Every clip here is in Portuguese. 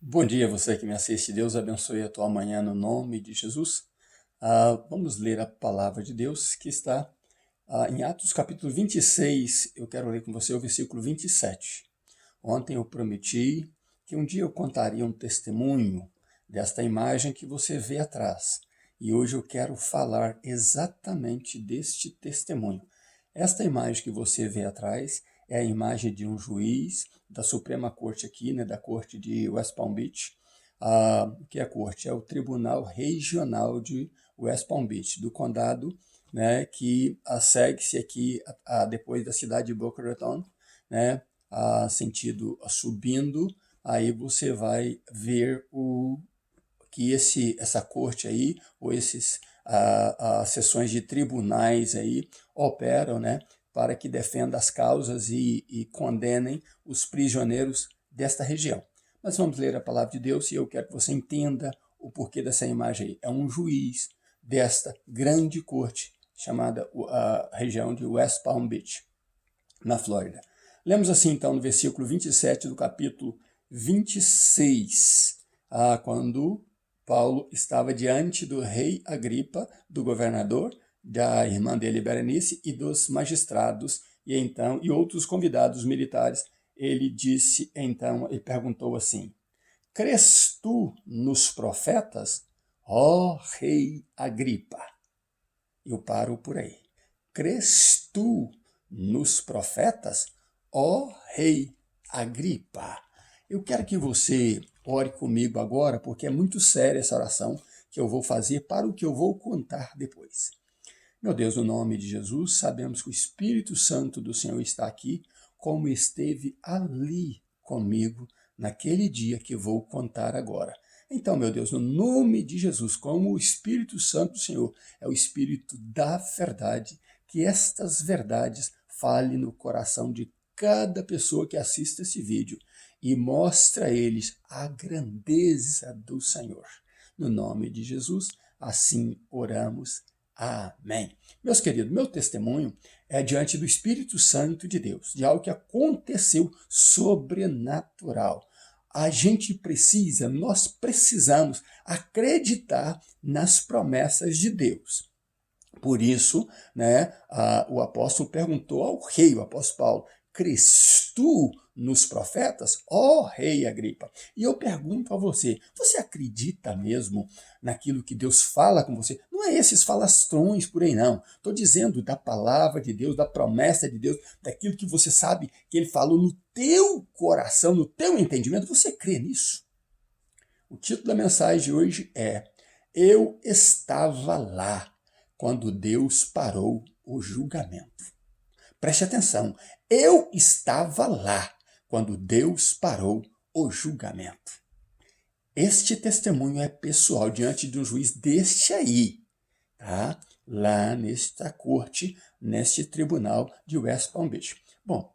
Bom dia, você que me assiste. Deus abençoe a tua manhã no nome de Jesus. Vamos ler a palavra de Deus que está em Atos capítulo 26. Eu quero ler com você o versículo 27. Ontem eu prometi que um dia eu contaria um testemunho desta imagem que você vê atrás. E hoje eu quero falar exatamente deste testemunho. Esta imagem que você vê atrás é a imagem de um juiz da Suprema Corte aqui, né, da Corte de West Palm Beach. Que é a corte? É o Tribunal Regional de West Palm Beach, do condado, né, que segue-se aqui depois da cidade de Boca Raton, né, sentido subindo, aí você vai ver que essa corte aí, ou esses sessões de tribunais aí, operam, né, para que defenda as causas e condenem os prisioneiros desta região. Mas vamos ler a palavra de Deus e eu quero que você entenda o porquê dessa imagem aí. É um juiz desta grande corte, chamada a região de West Palm Beach, na Flórida. Lemos assim, então, no versículo 27 do capítulo 26, quando Paulo estava diante do rei Agripa, do governador, da irmã dele Berenice e dos magistrados e outros convidados militares. Ele perguntou assim: Crês tu nos profetas, ó rei Agripa? Eu paro por aí. Crês tu nos profetas, ó rei Agripa? Eu quero que você ore comigo agora, porque é muito séria essa oração que eu vou fazer para o que eu vou contar depois. Meu Deus, no nome de Jesus, sabemos que o Espírito Santo do Senhor está aqui, como esteve ali comigo naquele dia que vou contar agora. Então, meu Deus, no nome de Jesus, como o Espírito Santo do Senhor é o Espírito da verdade, que estas verdades falem no coração de cada pessoa que assiste esse vídeo e mostre a eles a grandeza do Senhor. No nome de Jesus, assim oramos. Amém. Meus queridos, meu testemunho é diante do Espírito Santo de Deus, de algo que aconteceu sobrenatural. Nós precisamos acreditar nas promessas de Deus. Por isso, né, o apóstolo perguntou ao rei, o apóstolo Paulo: crês tu nos profetas, ó rei Agripa? E eu pergunto a você: você acredita mesmo naquilo que Deus fala com você? Não é esses falastrões por aí, não. Estou dizendo da palavra de Deus, da promessa de Deus, daquilo que você sabe que Ele falou no teu coração, no teu entendimento. Você crê nisso? O título da mensagem de hoje é: Eu estava lá quando Deus parou o julgamento. Preste atenção, eu estava lá quando Deus parou o julgamento. Este testemunho é pessoal diante de um juiz deste aí, tá? Lá nesta corte, neste tribunal de West Palm Beach. Bom,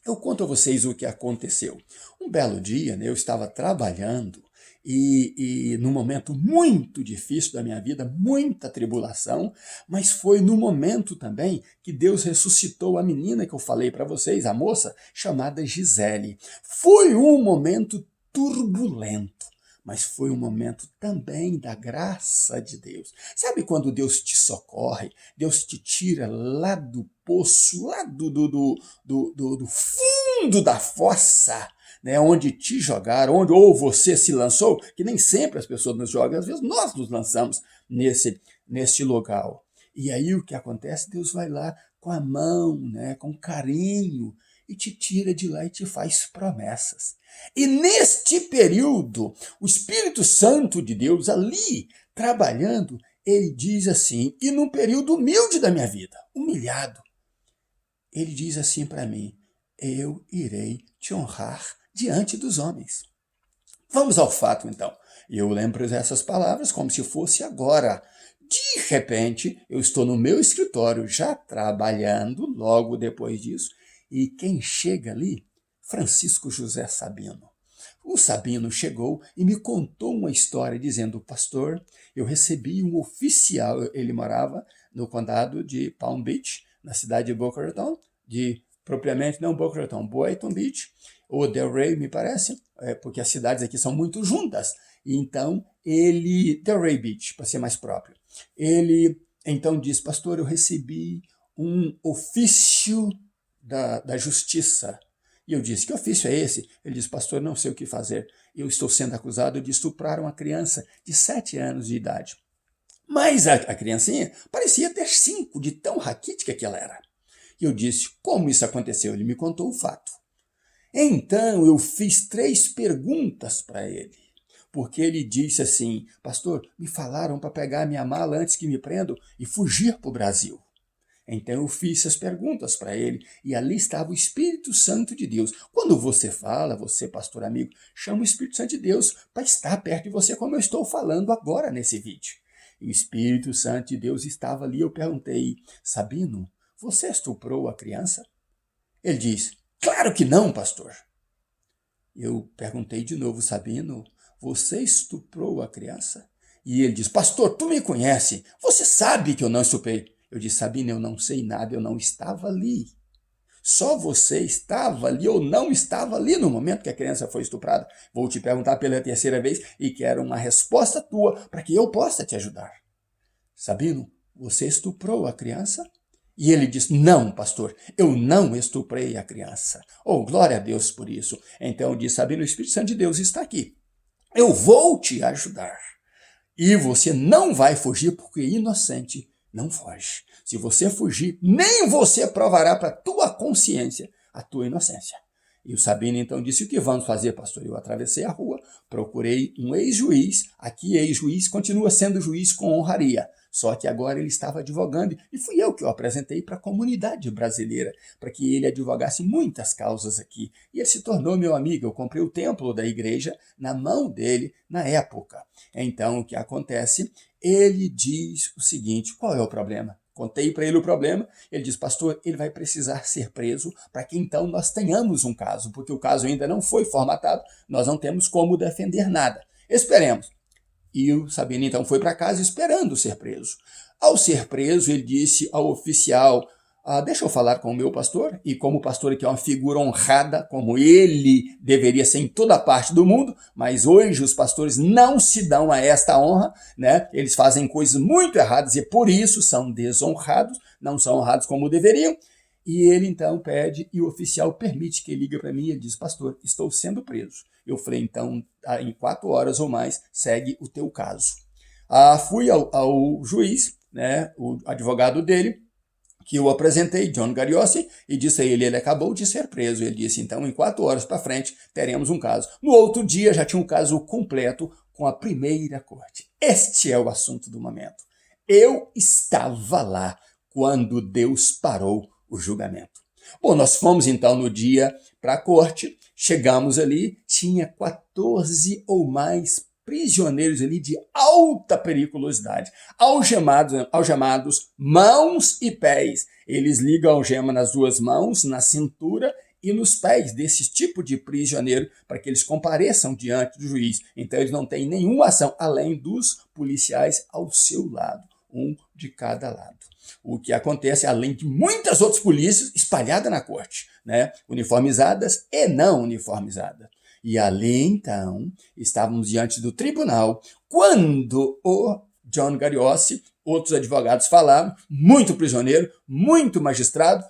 eu conto a vocês o que aconteceu. Um belo dia, né, eu estava trabalhando e num momento muito difícil da minha vida, muita tribulação, mas foi no momento também que Deus ressuscitou a menina que eu falei para vocês, a moça chamada Gisele. Foi um momento turbulento, mas foi um momento também da graça de Deus. Sabe quando Deus te socorre, Deus te tira lá do poço, lá do fundo da fossa, né, onde te jogaram, onde ou você se lançou, que nem sempre as pessoas nos jogam, às vezes nós nos lançamos nesse local. E aí o que acontece? Deus vai lá com a mão, né, com carinho, e te tira de lá e te faz promessas. E neste período, o Espírito Santo de Deus ali trabalhando, ele diz assim, e num período humilde da minha vida, humilhado, ele diz assim para mim: eu irei te honrar diante dos homens. Vamos ao fato, então. Eu lembro dessas palavras como se fosse agora. De repente, eu estou no meu escritório já trabalhando, logo depois disso, e quem chega ali? Francisco José Sabino. O Sabino chegou e me contou uma história dizendo: pastor, eu recebi um oficial, ele morava no condado de Palm Beach, na cidade de Boca Raton, propriamente não Boca Raton, Boynton Beach, ou Delray, me parece, porque as cidades aqui são muito juntas. Então, Delray Beach, para ser mais próprio. Ele então diz, pastor, eu recebi um ofício da justiça. E eu disse, que ofício é esse? Ele disse, pastor, não sei o que fazer. Eu estou sendo acusado de estuprar uma criança de 7 anos de idade. Mas a criancinha parecia ter 5, de tão raquítica que ela era. E eu disse, como isso aconteceu? Ele me contou o fato. Então eu fiz 3 perguntas para ele, porque ele disse assim, pastor, me falaram para pegar minha mala antes que me prendam e fugir para o Brasil. Então eu fiz as perguntas para ele e ali estava o Espírito Santo de Deus. Quando você fala, você, pastor amigo, chama o Espírito Santo de Deus para estar perto de você, como eu estou falando agora nesse vídeo. E o Espírito Santo de Deus estava ali. Eu perguntei, Sabino, você estuprou a criança? Ele diz, claro que não, pastor. Eu perguntei de novo, Sabino, você estuprou a criança? E ele diz, pastor, tu me conhece, você sabe que eu não estuprei. Eu disse, Sabino, eu não sei nada, eu não estava ali. Só você estava ali ou não estava ali no momento que a criança foi estuprada. Vou te perguntar pela 3ª vez e quero uma resposta tua para que eu possa te ajudar. Sabino, você estuprou a criança? E ele diz, não, pastor, eu não estuprei a criança. Oh, glória a Deus por isso. Então eu disse, Sabino, o Espírito Santo de Deus está aqui. Eu vou te ajudar. E você não vai fugir porque inocente não foge. Se você fugir, nem você provará para a tua consciência a tua inocência. E o Sabino então disse, o que vamos fazer, pastor? Eu atravessei a rua, procurei um ex-juiz. Aqui, ex-juiz continua sendo juiz com honraria. Só que agora ele estava advogando e fui eu que o apresentei para a comunidade brasileira, para que ele advogasse muitas causas aqui. E ele se tornou meu amigo. Eu comprei o templo da igreja na mão dele na época. Então, o que acontece? Ele diz o seguinte, qual é o problema? Contei para ele o problema, ele diz, pastor, ele vai precisar ser preso para que então nós tenhamos um caso, porque o caso ainda não foi formatado, nós não temos como defender nada. Esperemos. E o Sabino então foi para casa esperando ser preso. Ao ser preso, ele disse ao oficial, deixa eu falar com o meu pastor, e como o pastor aqui é uma figura honrada, como ele deveria ser em toda parte do mundo, mas hoje os pastores não se dão a esta honra, né? Eles fazem coisas muito erradas e por isso são desonrados, não são honrados como deveriam. E ele então pede e o oficial permite que ele ligue para mim e ele diz, pastor, estou sendo preso. Eu falei, então, em 4 horas ou mais, segue o teu caso. Fui ao juiz, né, o advogado dele, que eu apresentei, John Gariossi, e disse a ele acabou de ser preso. Ele disse, então, em 4 horas para frente, teremos um caso. No outro dia, já tinha um caso completo com a primeira corte. Este é o assunto do momento. Eu estava lá quando Deus parou o julgamento. Bom, nós fomos então no dia para a corte, chegamos ali, tinha 14 ou mais prisioneiros ali de alta periculosidade, algemados mãos e pés. Eles ligam a algema nas 2 mãos, na cintura e nos pés desse tipo de prisioneiro para que eles compareçam diante do juiz. Então eles não têm nenhuma ação além dos policiais ao seu lado, um de cada lado. O que acontece, além de muitas outras polícias espalhadas na corte, né? Uniformizadas e não uniformizadas. E ali, então, estávamos diante do tribunal, quando o John Gariossi, outros advogados falaram, muito prisioneiro, muito magistrado,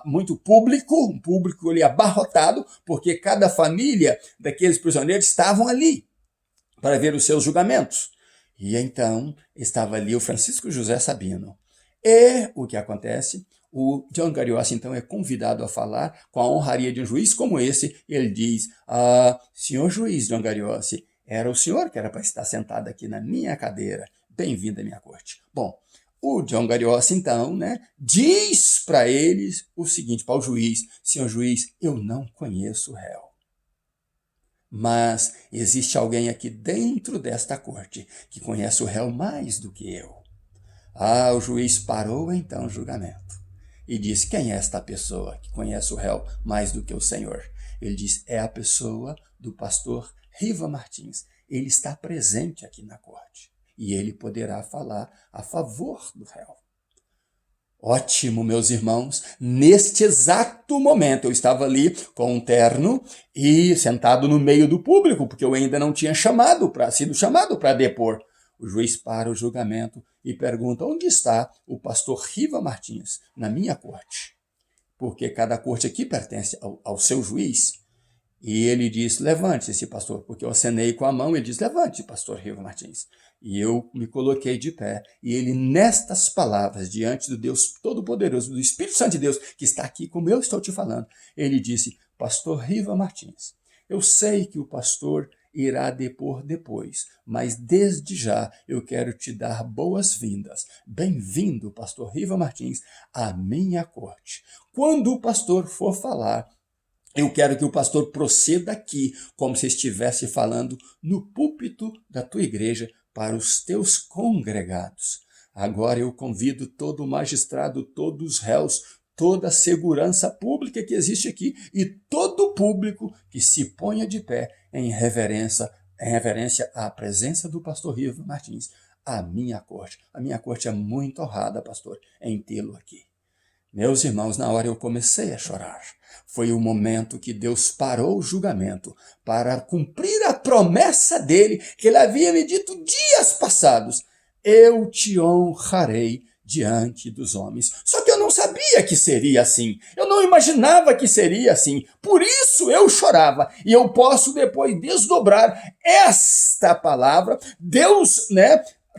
muito público, um público ali abarrotado, porque cada família daqueles prisioneiros estavam ali para ver os seus julgamentos. E então estava ali o Francisco José Sabino. E o que acontece? O John Gariossi, então, é convidado a falar com a honraria de um juiz como esse. Ele diz, senhor juiz John Gariossi, era o senhor que era para estar sentado aqui na minha cadeira. Bem-vindo à minha corte. Bom, o John Gariossi, então, né, diz para eles o seguinte, para o juiz, senhor juiz, eu não conheço o réu. Mas existe alguém aqui dentro desta corte que conhece o réu mais do que eu. O juiz parou então o julgamento e disse, quem é esta pessoa que conhece o réu mais do que o Senhor? Ele diz, é a pessoa do pastor Riva Martins. Ele está presente aqui na corte e ele poderá falar a favor do réu. Ótimo, meus irmãos. Neste exato momento, eu estava ali com um terno e sentado no meio do público, porque eu ainda não tinha sido chamado para depor. O juiz para o julgamento e pergunta: onde está o pastor Riva Martins? Na minha corte. Porque cada corte aqui pertence ao seu juiz. E ele diz: levante-se, pastor, porque eu acenei com a mão. Ele diz: levante, pastor Riva Martins. E eu me coloquei de pé. E ele, nestas palavras, diante do Deus Todo-Poderoso, do Espírito Santo de Deus, que está aqui como eu estou te falando, ele disse: pastor Riva Martins, eu sei que o pastor irá depor depois, mas desde já eu quero te dar boas-vindas. Bem-vindo, pastor Riva Martins, à minha corte. Quando o pastor for falar, eu quero que o pastor proceda aqui como se estivesse falando no púlpito da tua igreja para os teus congregados. Agora eu convido todo o magistrado, todos os réus, toda a segurança pública que existe aqui e todo o público que se ponha de pé em reverência à presença do pastor Riva Martins, à minha corte. A minha corte é muito honrada, pastor, em tê-lo aqui. Meus irmãos, na hora eu comecei a chorar. Foi o momento que Deus parou o julgamento para cumprir a promessa dele, que ele havia me dito dias passados: eu te honrarei diante dos homens. Só que eu não sabia que seria assim. Eu não imaginava que seria assim. Por isso eu chorava. E eu posso depois desdobrar esta palavra. Deus,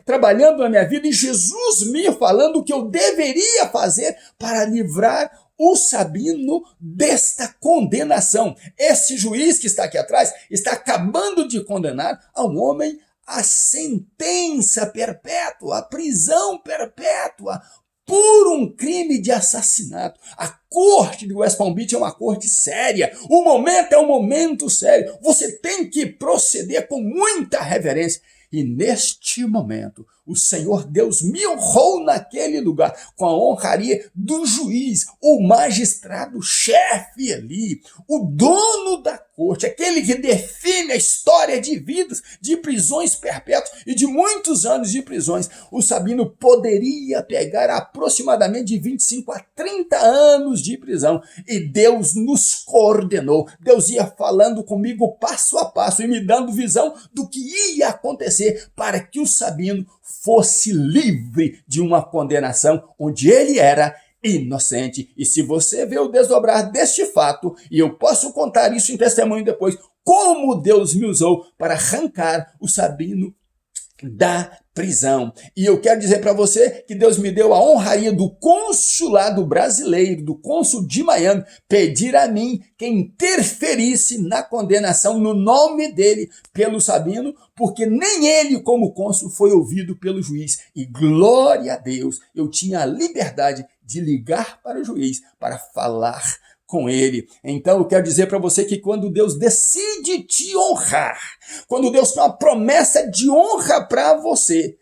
trabalhando na minha vida e Jesus me falando o que eu deveria fazer para livrar o Sabino desta condenação. Esse juiz que está aqui atrás está acabando de condenar a um homem a sentença perpétua, a prisão perpétua, por um crime de assassinato. A corte de West Palm Beach é uma corte séria. O momento é um momento sério. Você tem que proceder com muita reverência. E neste momento, o Senhor Deus me honrou naquele lugar com a honraria do juiz, o magistrado-chefe ali, o dono da corte, aquele que define a história de vidas, de prisões perpétuas e de muitos anos de prisões. O Sabino poderia pegar aproximadamente de 25 a 30 anos de prisão. E Deus nos coordenou. Deus ia falando comigo passo a passo e me dando visão do que ia acontecer para que o Sabino fosse livre de uma condenação onde ele era inocente. E se você vê o desdobrar deste fato, e eu posso contar isso em testemunho depois, como Deus me usou para arrancar o Sabino da prisão. E eu quero dizer para você que Deus me deu a honraria do consulado brasileiro, do cônsul de Miami, pedir a mim que interferisse na condenação no nome dele pelo Sabino, porque nem ele, como cônsul, foi ouvido pelo juiz. E glória a Deus, eu tinha a liberdade de ligar para o juiz para falar com ele. Então eu quero dizer para você que quando Deus decide te honrar, quando Deus tem uma promessa de honra para você,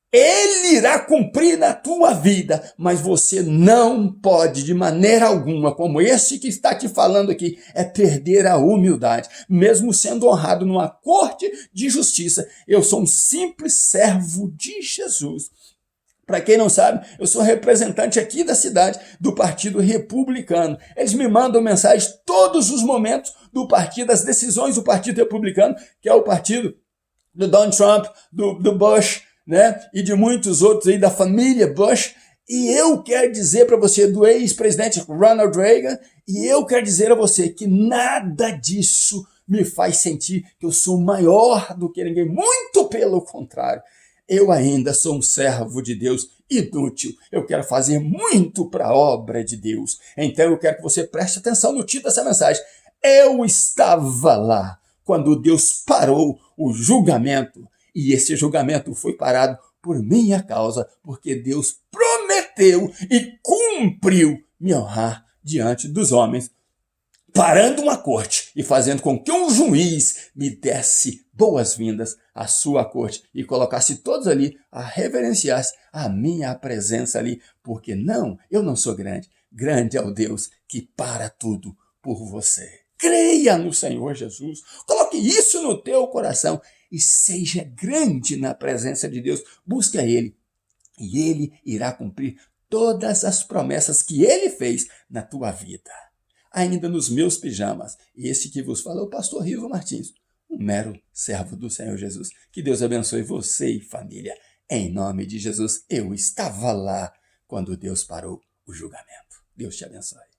Ele irá cumprir na tua vida, mas você não pode de maneira alguma, como esse que está te falando aqui, perder a humildade. Mesmo sendo honrado numa corte de justiça, eu sou um simples servo de Jesus. Para quem não sabe, eu sou representante aqui da cidade do Partido Republicano. Eles me mandam mensagens todos os momentos do partido, das decisões do Partido Republicano, que é o partido do Donald Trump, do Bush, e de muitos outros aí da família Bush. E eu quero dizer para você, do ex-presidente Ronald Reagan, e eu quero dizer a você que nada disso me faz sentir que eu sou maior do que ninguém. Muito pelo contrário. Eu ainda sou um servo de Deus inútil. Eu quero fazer muito para a obra de Deus. Então eu quero que você preste atenção no título dessa mensagem. Eu estava lá quando Deus parou o julgamento. E esse julgamento foi parado por minha causa, porque Deus prometeu e cumpriu me honrar diante dos homens, parando uma corte e fazendo com que um juiz me desse boas-vindas à sua corte e colocasse todos ali a reverenciar a minha presença ali, porque eu não sou grande. Grande é o Deus que para tudo por você. Creia no Senhor Jesus, coloque isso no teu coração e seja grande na presença de Deus. Busque a Ele e Ele irá cumprir todas as promessas que Ele fez na tua vida. Ainda nos meus pijamas, esse que vos fala é o pastor Rivo Martins, um mero servo do Senhor Jesus. Que Deus abençoe você e família. Em nome de Jesus, eu estava lá quando Deus parou o julgamento. Deus te abençoe.